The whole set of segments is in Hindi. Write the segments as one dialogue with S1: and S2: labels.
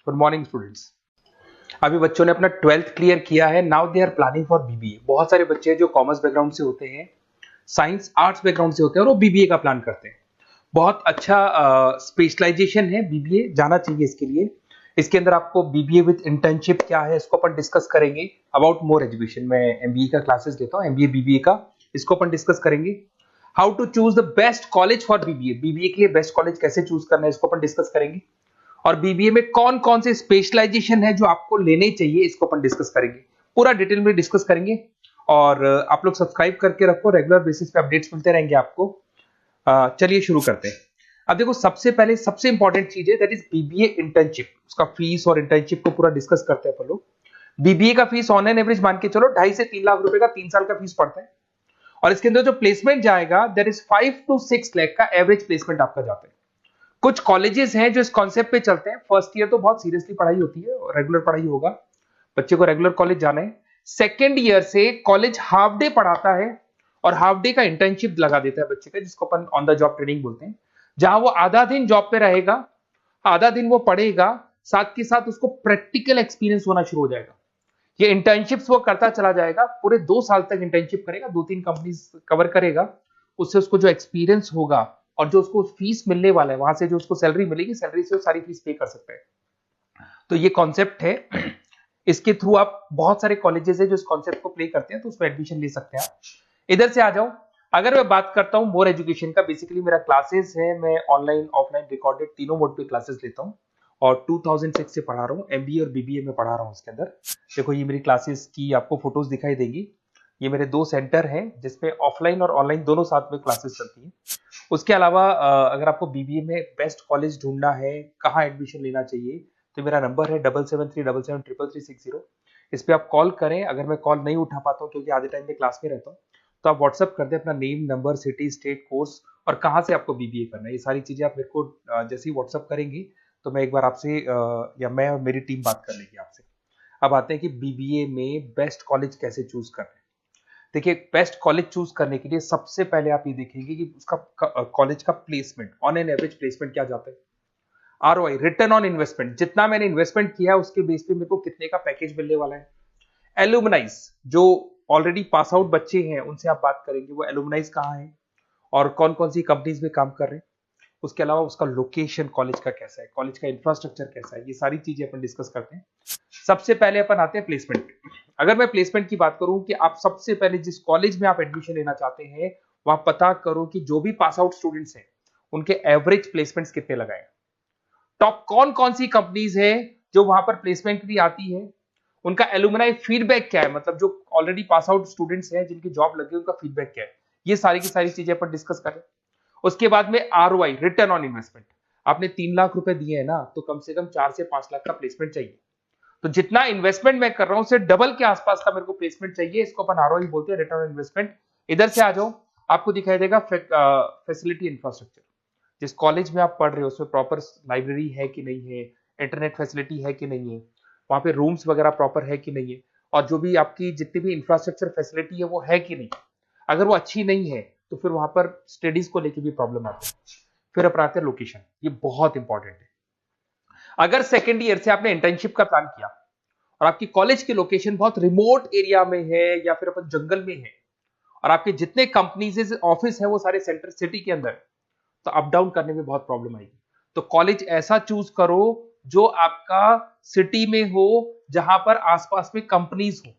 S1: Good morning students. अभी बच्चों ने अपना 12th क्लियर किया है। Now they are planning for BBA. बहुत सारे बच्चे हैं जो कॉमर्स बैकग्राउंड से होते हैं, साइंस आर्ट्स बैकग्राउंड से होते हैं और वो बीबीए का प्लान करते हैं। बहुत अच्छा स्पेशलाइजेशन है बीबीए, जाना चाहिए इसके लिए। इसके अंदर आपको बीबीए विद इंटर्नशिप क्या है इसको अपन डिस्कस करेंगे। अबाउट मोर एजुकेशन, मैं एमबीए का क्लासेस लेता हूँ, एमबीए बीबीए का, इसको अपन डिस्कस करेंगे। How to choose the best college for BBA, BBA के लिए बेस्ट कॉलेज कैसे चूज करना है इसको अपन डिस्कस करेंगे। और बीबीए में कौन कौन से स्पेशलाइजेशन है जो आपको लेने चाहिए इसको अपन डिस्कस करेंगे, पूरा डिटेल में डिस्कस करेंगे। और आप लोग सब्सक्राइब करके रखो, रेगुलर बेसिस पे अपडेट्स मिलते रहेंगे आपको। चलिए शुरू करते हैं। अब देखो, सबसे पहले सबसे इंपॉर्टेंट चीज है दैट इज बीबीए इंटर्नशिप। उसका फीस और इंटर्नशिप को पूरा डिस्कस करते हैं अपन लोग। बीबीए का फीस ऑन एन एवरेज मान के चलो 2.5 से 3 लाख रुपए का 3 साल का फीस पड़ता है। और इसके अंदर जो प्लेसमेंट जाएगा दैट इज 5 to 6 लाख का एवरेज प्लेसमेंट आपका जाता है। कुछ कॉलेजेस हैं जो इस कॉन्सेप्ट पे चलते हैं। फर्स्ट ईयर तो बहुत सीरियसली पढ़ाई होती है, रेगुलर पढ़ाई होगा, बच्चे को रेगुलर कॉलेज जाना है। सेकेंड ईयर से कॉलेज हाफ डे पढ़ाता है और हाफ डे का इंटर्नशिप लगा देता है बच्चे का, जिसको अपन ऑन द जॉब ट्रेनिंग बोलते हैं, जहां वो आधा दिन जॉब पे रहेगा, आधा दिन वो पढ़ेगा, साथ के साथ उसको प्रैक्टिकल एक्सपीरियंस होना शुरू हो जाएगा। ये इंटर्नशिप्स वो करता चला जाएगा, पूरे 2 साल तक इंटर्नशिप करेगा, 2-3 कंपनीज कवर करेगा। उससे उसको जो एक्सपीरियंस होगा और जो उसको फीस मिलने वाला है, वहां से जो उसको सैलरी मिलेगी, सैलरी से वो सारी फीस पे कर सकता है। तो ये कॉन्सेप्ट है। इसके थ्रू आप, बहुत सारे कॉलेजेस है जो इस कॉन्सेप्ट को प्ले करते हैं, तो उसमें एडमिशन ले सकते हैं आप। इधर से आ जाओ। अगर मैं बात करता हूं मोर एजुकेशन का, बेसिकली मेरा क्लासेस है, मैं ऑनलाइन ऑफलाइन रिकॉर्डेड तीनों मोड पे क्लासेस लेता हूं और 2006 से पढ़ा रहा हूं। एमबीए और बीबीए में पढ़ा रहा हूं। इसके अंदर देखो, ये मेरी क्लासेस की आपको फोटोज दिखाई देगी। ये मेरे 2 सेंटर हैं जिसपे ऑफलाइन और ऑनलाइन दोनों साथ में क्लासेस चलती हैं। उसके अलावा अगर आपको बीबीए में बेस्ट कॉलेज ढूंढना है, कहाँ एडमिशन लेना चाहिए, तो मेरा नंबर है 7737733360। इस पे आप कॉल करें। अगर मैं कॉल नहीं उठा पाता हूँ क्योंकि आधे टाइम में क्लास में रहता हूँ, तो आप व्हाट्सअप कर दें अपना name, number, city, state, course और कहाँ से आपको बीबीए करना है। ये सारी चीजें आप मेरे को जैसे ही व्हाट्सअप करेंगे तो मैं एक बार आपसे या मैं और मेरी टीम बात कर लेगी आपसे। अब आते हैं कि बीबीए में बेस्ट कॉलेज कैसे चूज करना है। देखिए, बेस्ट कॉलेज चूज करने के लिए सबसे पहले आप ये देखेंगे कि उसका कॉलेज का placement, on an average placement क्या जाता है। आरओआई, रिटर्न ऑन इन्वेस्टमेंट, जितना मैंने इन्वेस्टमेंट किया है उसके बेस पे मेरे को कितने का पैकेज मिलने वाला है। एलुमनाइज, जो ऑलरेडी पास आउट बच्चे हैं उनसे आप बात करेंगे, वो एलुमनाइज कहाँ है और कौन कौन सी कंपनीज में काम कर रहे हैं। उसके अलावा उसका लोकेशन कॉलेज का कैसा है, कॉलेज का इंफ्रास्ट्रक्चर कैसा है, ये सारी चीजें अपन डिस्कस करते हैं। सबसे पहले अपन आते हैं प्लेसमेंट पे। अगर मैं प्लेसमेंट की बात करूं कि आप सबसे पहले जिस कॉलेज में आप एडमिशन लेना चाहते हैं, वहां पता करो कि जो भी पास आउट स्टूडेंट्स हैं उनके एवरेज प्लेसमेंट्स कितने लगाए। टॉप कौन कौन सी कंपनीज है जो वहां पर प्लेसमेंट के लिए आती है, उनका एलुमनाई फीडबैक क्या है, मतलब जो ऑलरेडी पास आउट स्टूडेंट्स हैं जिनकी जॉब लगी उनका फीडबैक क्या है। ये सारी की सारी चीजें अपन डिस्कस करें। उसके बाद में आरओआई, रिटर्न ऑन इन्वेस्टमेंट। आपने 3 लाख रुपए दिए हैं ना, तो कम से कम 4 से 5 लाख का प्लेसमेंट चाहिए। तो जितना इन्वेस्टमेंट मैं कर रहा हूं उससे डबल के आसपास का मेरे को प्लेसमेंट चाहिए। इसको अपन आरओआई बोलते हैं, रिटर्न ऑन इन्वेस्टमेंट। इधर से आ जाओ, आपको दिखाई देगा फैसिलिटी इंफ्रास्ट्रक्चर। जिस कॉलेज में आप पढ़ रहे हो उसमें प्रॉपर लाइब्रेरी है कि नहीं है, इंटरनेट फैसिलिटी है कि नहीं है, वहां पे रूम्स वगैरह प्रॉपर है कि नहीं है, और जो भी आपकी जितनी भी इंफ्रास्ट्रक्चर फैसिलिटी है वो है कि नहीं। अगर वो अच्छी नहीं है तो फिर वहां पर स्टडीज को लेके भी प्रॉब्लम आती है। फिर अपन आते हैं लोकेशन, ये बहुत इंपॉर्टेंट है। अगर सेकेंड ईयर से आपने इंटर्नशिप का प्लान किया और आपकी कॉलेज की लोकेशन बहुत रिमोट एरिया में है या फिर अपन जंगल में है और आपके जितने कंपनीज ऑफिस है वो सारे सेंटर सिटी के अंदर, तो अप डाउन करने में बहुत प्रॉब्लम आएगी। तो कॉलेज ऐसा चूज करो जो आपका सिटी में हो, जहां पर आसपास में कंपनीज हो,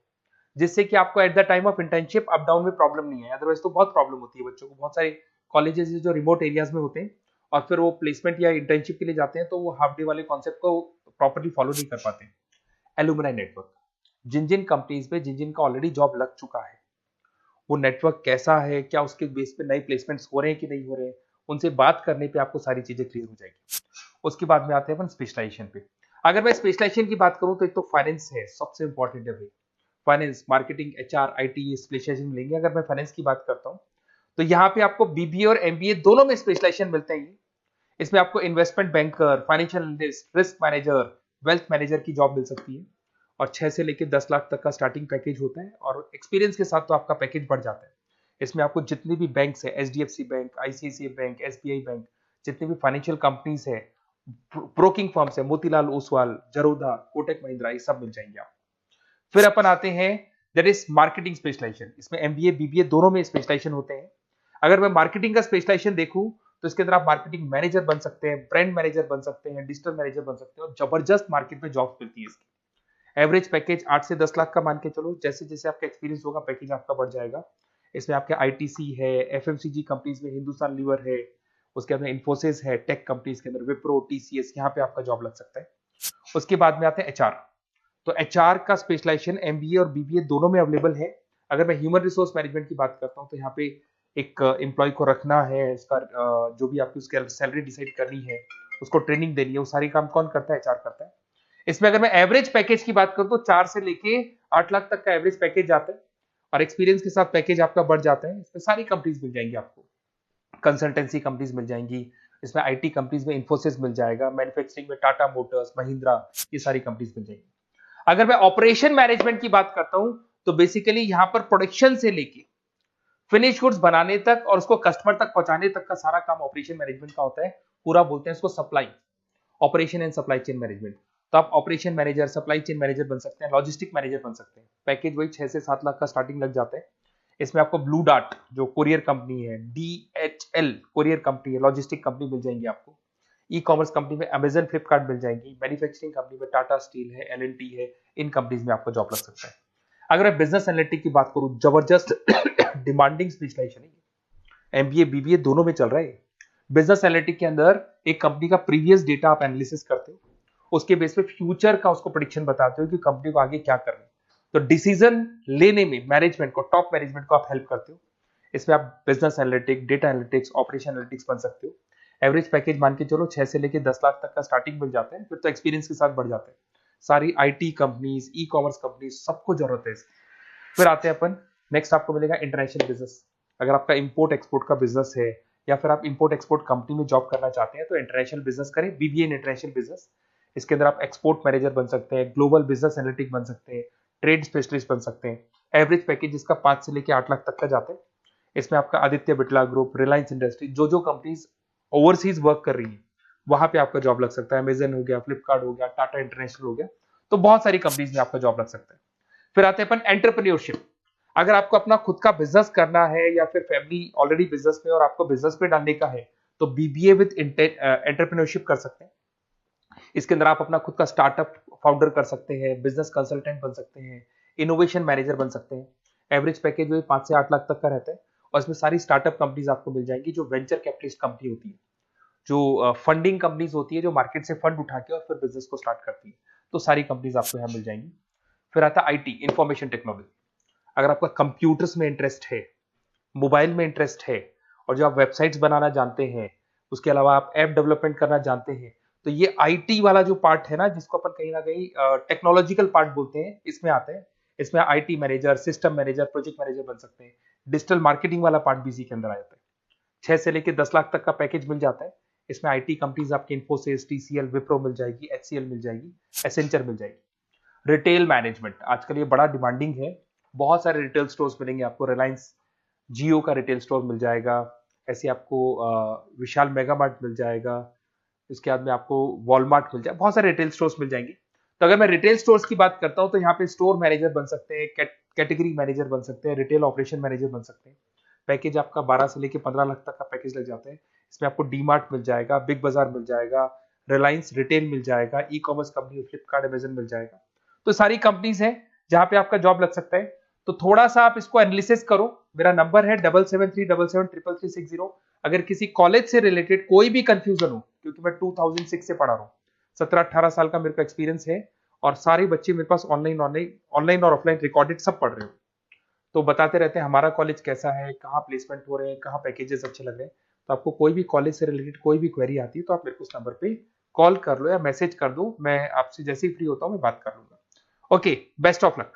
S1: जिससे कि आपको at the time of internship up down में प्रॉब्लम नहीं है। अदरवाइज तो बहुत प्रॉब्लम होती है बच्चों को। बहुत सारे कॉलेजेस जो रिमोट एरियाज में होते हैं और फिर वो प्लेसमेंट या इंटर्नशिप के लिए जाते हैं तो वो हाफ डे वाले कॉन्सेप्ट को प्रॉपरली फॉलो नहीं कर पाते। एलुमनाई नेटवर्क, जिन जिन कंपनीज में जिन जिन का ऑलरेडी जॉब लग चुका है, वो नेटवर्क कैसा है, क्या उसके बेस पे नए प्लेसमेंट्स हो रहे हैं कि नहीं हो रहे हैं, उनसे बात करने पे आपको सारी चीजें क्लियर हो जाएगी। उसके बाद में आते हैं अपन स्पेशलाइजेशन पे। अगर मैं स्पेशलाइजेशन की बात करूं तो एक तो फाइनेंस है, सबसे इंपॉर्टेंट है भाई। Finance, marketing, HR, IT specialisation मिलेंगे। अगर मैं फाइनेंस की बात करता हूं तो यहाँ पे आपको बीबीए और एमबीए दोनों में स्पेशलाइजेशन मिलते हैं। इसमें आपको investment banker, financial analyst, risk manager, wealth manager की जॉब मिल सकती है और 6 से लेकर 10 लाख तक का स्टार्टिंग पैकेज होता है और एक्सपीरियंस के साथ तो आपका पैकेज बढ़ जाता है। इसमें आपको जितनी भी बैंक्स है, HDFC bank, ICICI bank, SBI bank, जितनी भी फाइनेंशियल कंपनीज है, ब्रोकिंग फर्म्स है, मोतीलाल ओसवाल, जरोधा, कोटक महिंद्रा, ये सब मिल जाएंगे आप। फिर अपन आते हैं दैट इज मार्केटिंग स्पेशलाइजेशन। इसमें एमबीए बीबीए दोनों में स्पेशलाइजेशन होते हैं। अगर मैं मार्केटिंग का स्पेशलाइजेशन देखूं तो इसके अंदर आप मार्केटिंग मैनेजर बन सकते हैं, ब्रांड मैनेजर बन सकते हैं, डिजिटल मैनेजर बन सकते हैं, और जबरदस्त मार्केट में जॉब मिलती है इसकी। एवरेज पैकेज 8 से 10 लाख का मान के चलो, जैसे जैसे आपका एक्सपीरियंस होगा पैकेज आपका बढ़ जाएगा। इसमें आपके आईटीसी है, एफएमसीजी कंपनीज में हिंदुस्तान लीवर है, उसके अंदर इन्फोसिस है, टेक कंपनीज के अंदर विप्रो, टीसीएस, यहाँ पे आपका जॉब लग सकता है। उसके बाद में आते हैं एचआर। तो एचआर का स्पेशलाइजेशन एमबीए और बीबीए दोनों में अवेलेबल है। अगर मैं ह्यूमन रिसोर्स मैनेजमेंट की बात करता हूँ तो यहाँ पे एक एम्प्लॉय को रखना है, उसका जो भी आपकी उसकी सैलरी डिसाइड करनी है, उसको ट्रेनिंग देनी है, वो सारी काम कौन करता है? एचआर करता है। इसमें अगर मैं एवरेज पैकेज की बात करूं तो 4 से लेके 8 लाख तक का एवरेज पैकेज आता है, और एक्सपीरियंस के साथ पैकेज आपका बढ़ जाता है। इसमें सारी कंपनीज मिल जाएंगी आपको, कंसल्टेंसी कंपनीज मिल जाएंगी, इसमें आईटी कंपनीज में इन्फोसिस मिल जाएगा, मैन्युफैक्चरिंग में टाटा मोटर्स, महिंद्रा, ये सारी कंपनीज मिल जाएंगी। अगर मैं ऑपरेशन मैनेजमेंट की बात करता हूं तो बेसिकली यहां पर प्रोडक्शन से लेके फिनिश गुड्स बनाने तक और उसको कस्टमर तक पहुंचाने तक का सारा काम ऑपरेशन मैनेजमेंट का होता है। पूरा बोलते हैं इसको supply, operation and supply chain management. तो आप operation manager, supply chain manager बन सकते हैं, लॉजिस्टिक मैनेजर बन सकते हैं। पैकेज वही 6 से 7 लाख का स्टार्टिंग लग जाता है। इसमें आपको ब्लू डार्ट जो कोरियर कंपनी है, डीएचएल कोरियर कंपनी है, लॉजिस्टिक कंपनी मिल जाएंगी आपको। ई कॉमर्स कंपनी में अमेजन, फ्लिपकार्ट मिल जाएंगी। मैन्युफैक्चरिंग कंपनी में टाटा स्टील है, एलएनटी है, इन कंपनीज में आपको जॉब लग सकता है। अगर मैं बिजनेस एनालिटिक की बात करूं, जबरदस्त डिमांडिंग स्पेशलाइजेशन है, एमबीए बीबीए दोनों में चल रहा है। बिजनेस एनालिटिक के अंदर एक कंपनी का प्रीवियस डेटा आप एनालिसिस करते हो, उसके बेस पे फ्यूचर का उसको प्रेडिक्शन बताते हो कि कंपनी को आगे क्या करना है। तो डिसीजन लेने में मैनेजमेंट को, टॉप मैनेजमेंट को आप हेल्प करते हो। इसमें आप business analytic, data analytics, operation analytics बन सकते हो। एवरेज पैकेज मान के चलो 6 से लेके 10 लाख तक का स्टार्टिंग मिल जाता है, फिर तो एक्सपीरियंस के साथ बढ़ जाता है। सारी IT companies, e commerce companies, सबको जरूरत है इसकी। फिर आते हैं अपन, नेक्स्ट आपको मिलेगा इंटरनेशनल बिजनेस। अगर आपका इंपोर्ट एक्सपोर्ट का बिजनेस है या फिर आप इंपोर्ट एक्सपोर्ट कंपनी में जॉब करना चाहते हैं तो इंटरनेशनल बिजनेस करें, बीबीए इन इंटरनेशनल बिजनेस। इसके अंदर आप एक्सपोर्ट मैनेजर बन सकते हैं, ग्लोबल बिजनेस एनालिटिक बन सकते हैं, ट्रेड स्पेशलिस्ट बन सकते हैं। एवरेज पैकेज इसका 5 से लेके 8 लाख तक का जाता है। इसमें आपका आदित्य बिरला ग्रुप, रिलायंस इंडस्ट्री, जो कंपनीज ओवरसीज वर्क कर रही है वहां पे आपका जॉब लग सकता है। अमेजन हो गया, फ्लिपकार्ट हो गया, टाटा इंटरनेशनल हो गया, तो बहुत सारी कंपनीज में आपका जॉब लग सकता है। फिर आते हैं अपन एंटरप्रेन्योरशिप। अगर आपको अपना खुद का बिजनेस करना है या फिर फैमिली ऑलरेडी बिजनेस में और आपको बिजनेस पे डालने का है तो बीबीए विद एंटरप्रेन्योरशिप कर सकते हैं। इसके अंदर आप अपना खुद का स्टार्टअप फाउंडर कर सकते हैं, बिजनेस कंसल्टेंट बन सकते हैं, इनोवेशन मैनेजर बन सकते हैं। एवरेज पैकेज वही 5 से 8 लाख तक का रहता है, और इसमें सारी स्टार्टअप कंपनीज आपको मिल जाएंगी जो वेंचर कैपिटलिस्ट कंपनी होती है, जो फंडिंग कंपनीज होती है, जो मार्केट से फंड उठा के और फिर बिजनेस को स्टार्ट करती है। तो सारी कंपनीज आपको यहाँ मिल जाएंगी। फिर आता है आईटी, इंफॉर्मेशन टेक्नोलॉजी। अगर आपका कंप्यूटर्स में इंटरेस्ट है, मोबाइल में इंटरेस्ट है, और जो आप वेबसाइट्स बनाना जानते हैं, उसके अलावा आप ऐप डेवलपमेंट करना जानते हैं, तो ये आईटी वाला जो पार्ट है ना, जिसको अपन कहीं ना कहीं टेक्नोलॉजिकल पार्ट बोलते हैं, इसमें आते हैं। इसमें IT manager, system manager, project manager बन सकते हैं। डिजिटल मार्केटिंग वाला पार्ट भी इसी के अंदर आ जाता है। 6 से लेके 10 लाख तक का पैकेज मिल जाता है। इसमें आईटी कंपनीज आपकी इन्फोसिस, टीसीएल, विप्रो मिल जाएगी, एचसीएल मिल जाएगी, एसेंचर मिल जाएगी। रिटेल मैनेजमेंट आजकल ये बड़ा डिमांडिंग है। बहुत सारे रिटेल स्टोर्स मिलेंगे आपको, रिलायंस जियो का रिटेल स्टोर मिल जाएगा, ऐसे आपको विशाल मेगा मार्ट मिल जाएगा, इसके बाद में आपको वॉलमार्ट मिल जाएगा, बहुत सारे रिटेल स्टोर्स मिल जाएंगे। तो अगर मैं रिटेल स्टोर्स की बात करता हूं तो यहाँ पे स्टोर मैनेजर बन सकते हैं, कैटेगरी मैनेजर बन सकते हैं, रिटेल ऑपरेशन मैनेजर बन सकते हैं। पैकेज आपका 12 से लेके 15 लाख तक का पैकेज लग जाता है। इसमें आपको डी मार्ट मिल जाएगा, बिग बाजार मिल जाएगा, रिलायंस रिटेल मिल जाएगा, e commerce company Flipkart, Amazon मिल जाएगा। तो सारी कंपनीज है जहां पे आपका जॉब लग सकता है। तो थोड़ा सा आप इसको एनालिसिस करो। मेरा नंबर है 7737733360। अगर किसी कॉलेज से रिलेटेड कोई भी कंफ्यूजन हो, क्योंकि मैं 2006 से पढ़ा रहा हूँ, 17-18 साल का मेरे को एक्सपीरियंस है, और सारे बच्चे मेरे पास ऑनलाइन और ऑफलाइन रिकॉर्डेड सब पढ़ रहे हो, तो बताते रहते हैं हमारा कॉलेज कैसा है, कहाँ प्लेसमेंट हो रहे हैं, कहाँ पैकेजेस अच्छे लग रहे हैं। तो आपको कोई भी कॉलेज से रिलेटेड कोई भी क्वेरी आती है तो आप मेरे को उस नंबर पे कॉल कर लो या मैसेज कर दो, मैं आपसे जैसे ही फ्री होता हूँ मैं बात कर लूंगा। Okay, best of luck.